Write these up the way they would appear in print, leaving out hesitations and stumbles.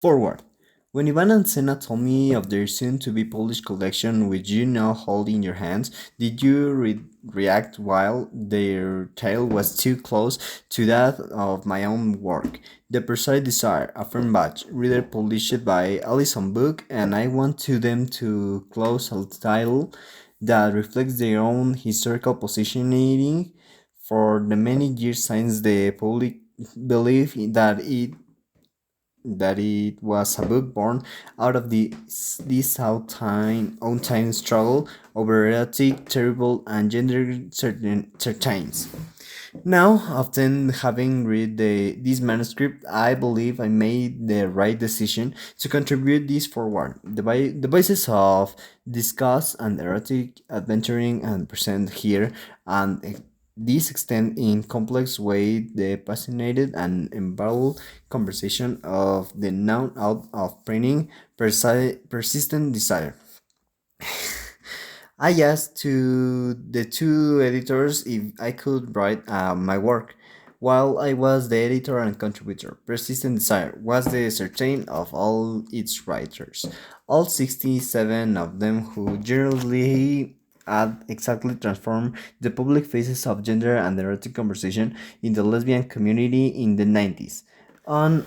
Forward. When Ivan and Senna told me of their soon-to-be published collection, which you now hold in your hands, did you react while their tale was too close to that of my own work? The Precise Desire, a firm batch, reader published by Allison Book, and I want to them to close a title that reflects their own historical positioning for the many years since the public believed that it was a book born out of this own time struggle over erotic, terrible, and gender certains. Now, often having read this manuscript, I believe I made the right decision to contribute this forward. The basis of discuss and erotic adventuring and present here, and this extend in complex way the passionate and embroiled conversation of the noun out of printing persistent desire. I asked to the two editors if I could write my work. While I was the editor and contributor, Persistent Desire was the certain of all its writers, all 67 of them who generously had exactly transformed the public faces of gender and erotic conversation in the lesbian community in the 90s. On.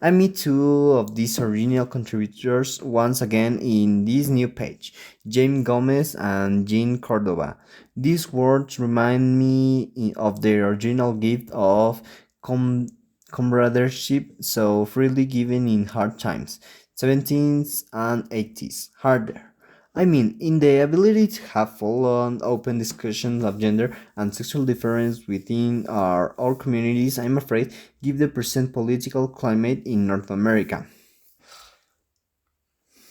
I meet two of these original contributors once again in this new page, James Gomez and Jean Cordova. These words remind me of their original gift of com- comradeship so freely given in hard times, 17th and 80s, harder. I mean, in the ability to have full-on open discussions of gender and sexual difference within our communities, I'm afraid, give the present political climate in North America.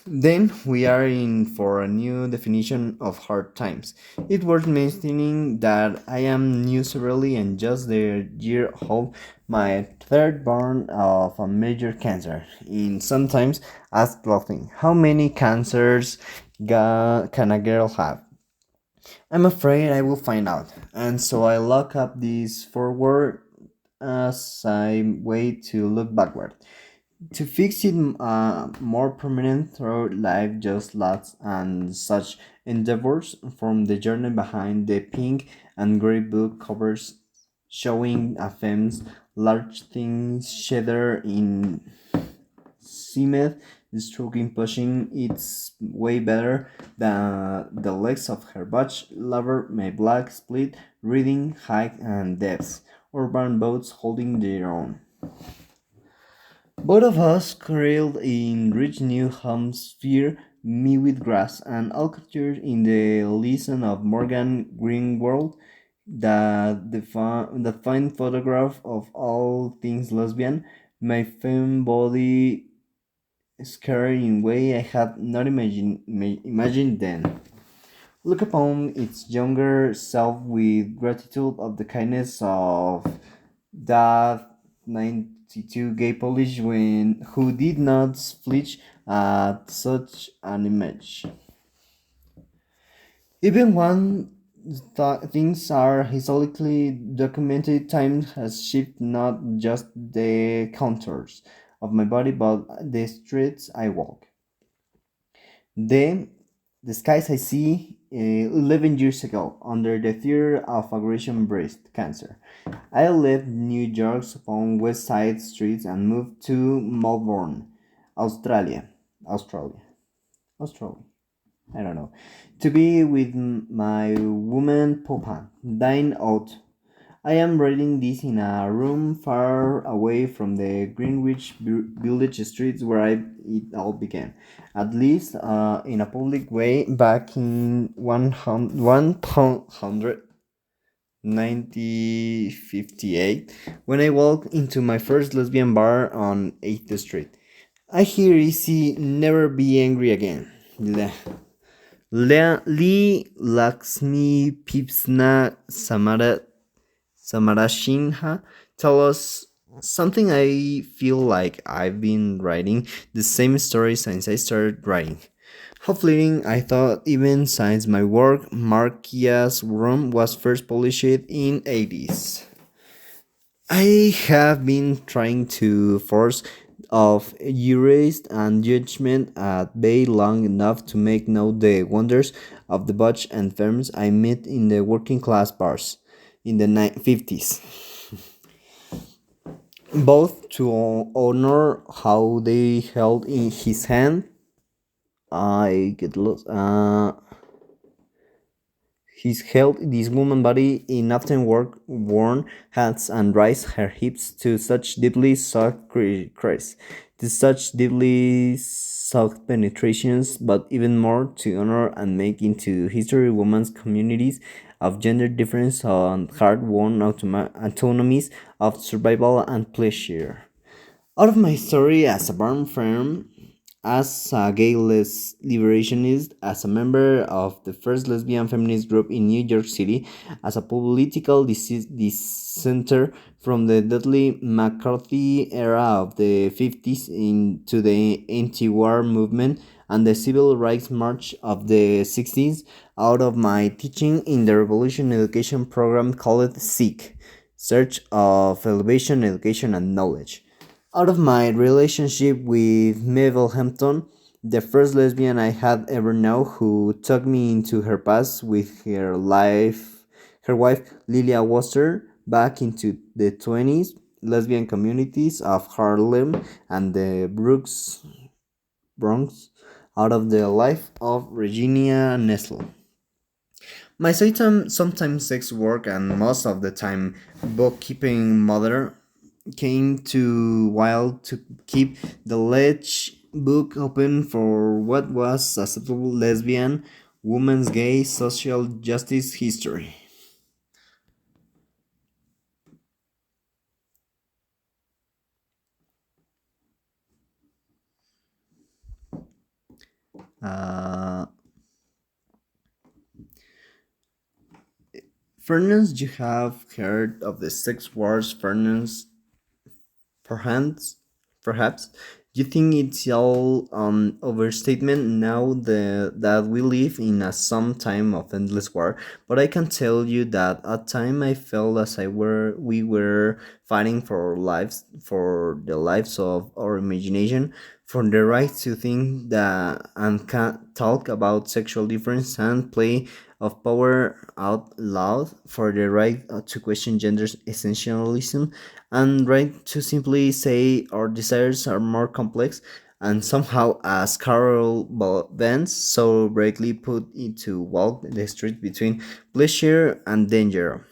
Then we are in for a new definition of hard times. It's worth mentioning that I am new severely and just the year old my third born of a major cancer. In sometimes ask clothing, how many cancers can a girl have? I'm afraid I will find out, and so I lock up this forward as I wait to look backward. To fix it more permanent through life just lots and such endeavors from the journey behind the pink and grey book covers showing a femme's large things shedder in cement stroking pushing its way better than the legs of her butch lover my black split reading height and depths urban boats holding their own. Both of us curled in rich new hemisphere, me with grass, and all captured in the lesson of Morgan Greenwald, that fine photograph of all things lesbian, my femme body scared in way I had not imagined then. Look upon its younger self with gratitude of the kindness of that 92 gay Polish when who did not flinch at such an image. Even when things are historically documented, time has shifted not just the contours of my body but the streets I walk. The the skies I see 11 years ago under the fear of aggression breast cancer. I left New York's upon West Side streets and moved to Melbourne, Australia. Australia. Australia. I don't know. To be with my woman Popa, dine out. I am writing this in a room far away from the Greenwich village streets where it all began. At least in a public way back in 1958 when I walked into my first lesbian bar on 8th Street. I hear Easy never be angry again. Lee Lakshmi Pipsna Samarashinha tell us something I feel like I've been writing the same story since I started writing. How fleeting I thought even since my work Markia's Room was first published in 80s. I have been trying to force of erased and judgment at bay long enough to make know the wonders of the butch and firms I met in the working class bars in the 50s, both to honor how they held in his hand. I get lost. He's held this woman body in often work worn hats and raised her hips to such deeply soft crease, to such deeply soft penetrations, but even more to honor and make into history women's communities of gender difference and hard-won autonomies of survival and pleasure. Out of my story as a barn firm, as a gay liberationist, as a member of the first lesbian feminist group in New York City, as a political dissenter from the deadly McCarthy era of the 50s into the anti-war movement and the civil rights march of the 60s, out of my teaching in the Revolution Education program called SEEK, Search of Elevation, Education and Knowledge. Out of my relationship with Mabel Hampton, the first lesbian I had ever known, who took me into her past with her wife Lilia Wasser back into the 20s lesbian communities of Harlem and the Bronx, out of the life of Regina Nestle. My sometimes sex work and most of the time bookkeeping mother came to while to keep the ledge book open for what was acceptable lesbian, women's gay, social justice history. Uh, Fernance, you have heard of the sex wars, Fernance, perhaps? Perhaps? Do you think it's all overstatement now that we live in a some time of endless war? But I can tell you that at time I felt as I were we were fighting for our lives, for the lives of our imagination, for the right to think that and can talk about sexual difference and play of power out loud, for the right to question gender's essentialism and right to simply say our desires are more complex, and somehow, as Carol Vance so brightly put it, to walk the street between pleasure and danger.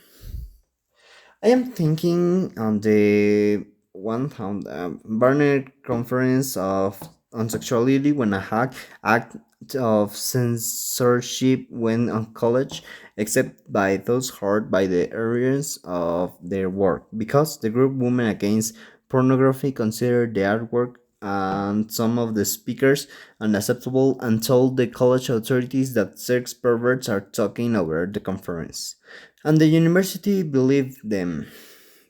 I am thinking on the one hand, Barnett conference of on sexuality when a act of censorship went on college, except by those hurt by the areas of their work, because the group Women Against Pornography considered the artwork and some of the speakers unacceptable and told the college authorities that sex perverts are talking over the conference. And the university believed them.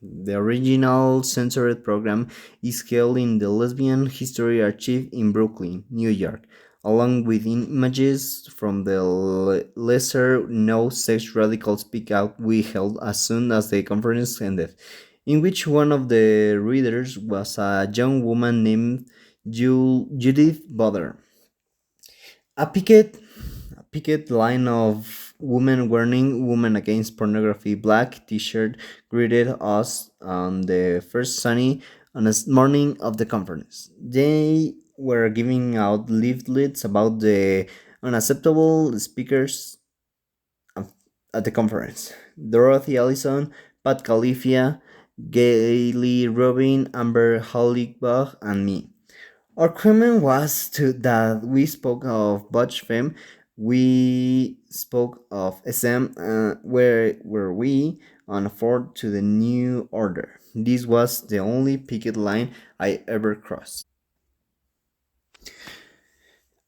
The original censored program is held in the Lesbian History Archive in Brooklyn, New York, along with images from the lesser known sex radical speak out we held as soon as the conference ended, in which one of the readers was a young woman named Judith Butler. A picket line of women wearing Women Against Pornography black t-shirt greeted us on the first sunny on a morning of the conference. They were giving out leaflets about the unacceptable speakers of- at the conference. Dorothy Allison, Pat Califia, Gailey Robin, Amber Hollybuck, and me. Our comment was to that we spoke of Butch Femme, we spoke of SM, where were we on afford to the new order. This was the only picket line I ever crossed.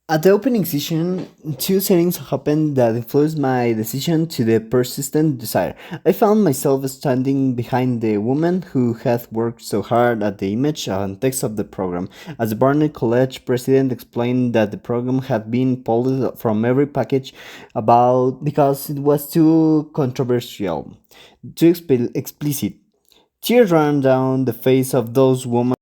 At the opening session, two settings happened that influenced my decision to the persistent desire. I found myself standing behind the woman who had worked so hard at the image and text of the program. As the Barnett College president explained that the program had been pulled from every package about because it was too controversial, too explicit. Tears ran down the face of those women